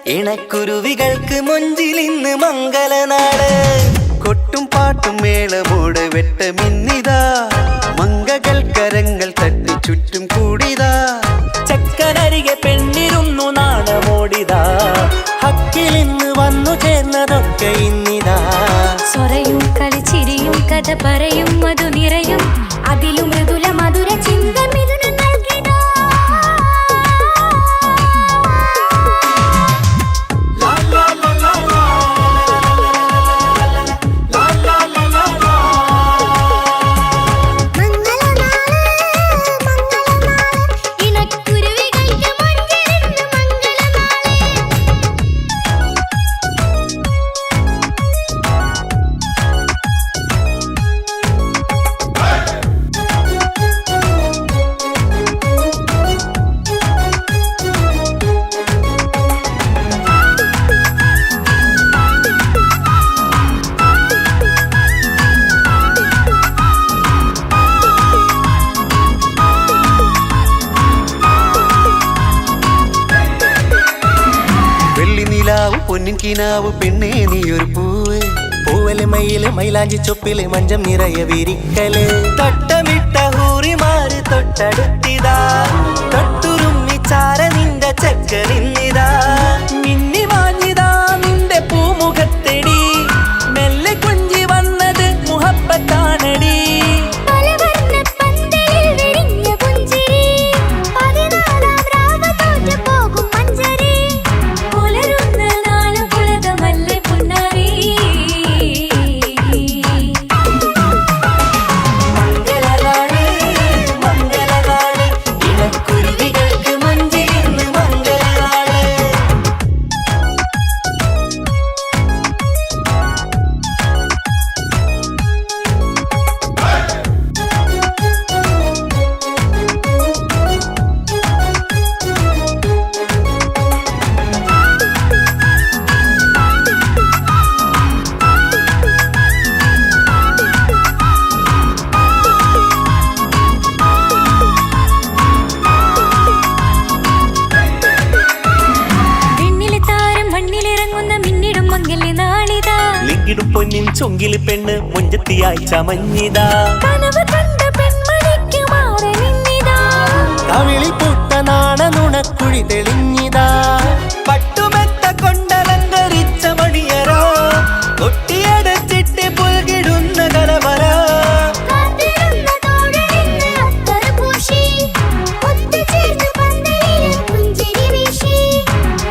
ഇണക്കുരുവികൾക്ക് മൊഞ്ചിലിന്ന് മംഗലനാട് കൊട്ടും പാട്ടും മേളമോട് വെട്ടമിന്നിതാ മംഗകൾ കരങ്ങൾ തട്ടി ചുറ്റും കൂടിതാ ചക്കനരികെ പെണ്ണിരുന്നു നാണമോടിതാ ഹക്കിലിന്ന് വന്നു ചേർന്നതൊക്കെ ഇന്നിതാ സ്വരയും കളിച്ചിരിയും കഥ പറയും മധു നിറയും അതിലും മൃദുല മധുര ചിന്ത പൊന്നിൻ കിനാവ് പെണ്ണേ നീയൊരു പൂവ് പൂവല് മയില് മൈലാഞ്ചി ചൊപ്പില് മഞ്ചം നിറയെ വിരിക്കല് തട്ടമിട്ട ഹൂറിമാര് തൊട്ടടുത്തിതാ തൊട്ടുരുമ്മി ചാര നിന്റെ ചക്കനിന്നിതാ മിന്നി മാഞ്ഞിതാ നിന്റെ പൂമുഖത്തെടി മെല്ലെ കുഞ്ചി വന്നത് മുഹബത്താണടി ിടും പൊന്നിൻ ചൊങ്കില് പെണ്ണ് മുഞ്ചത്തിയായി ചമഞ്ഞിതാ കവിളിൽ പൂത്ത നാണ നുണക്കുഴി തെളിഞ്ഞിതാ പട്ടുമെത്ത കൊണ്ടലങ്കരിച്ച മണിയരോ കൊട്ടിയടച്ചിട്ട് പുൽകിടുന്ന കലവര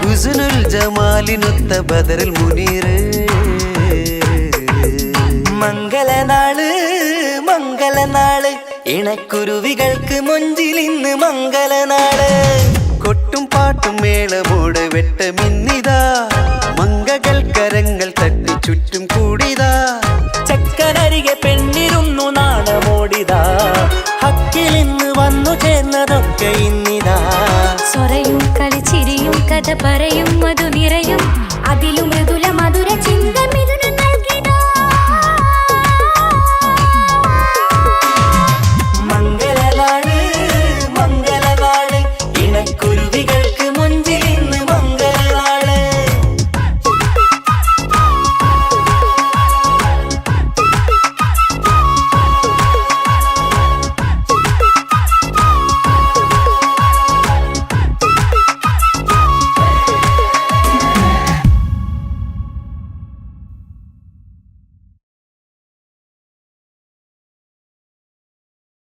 ഹുസ്നുൽ ജമാലിനൊത്ത ബദറിൽ മുനീറ് മംഗലനാള് മംഗലനാള് ഇണക്കുരുവികൾക്ക് മൊഞ്ചിലിന്ന് മംഗലനാള് കൊട്ടും പാട്ടും മേളമോട് വെട്ടമിന്നിതാ മംഗകൾ കരങ്ങൾ തട്ടി ചുറ്റും കൂടിതാ ചക്കനരികെ പെണ്ണിരുന്നു നാണമോടിതാ ഹക്കിലിന്ന് വന്നു ചേർന്നതൊക്കെ ഇന്നിതാ സ്വരയും കളിച്ചിരിയും കഥ പറയും മധു നിറയും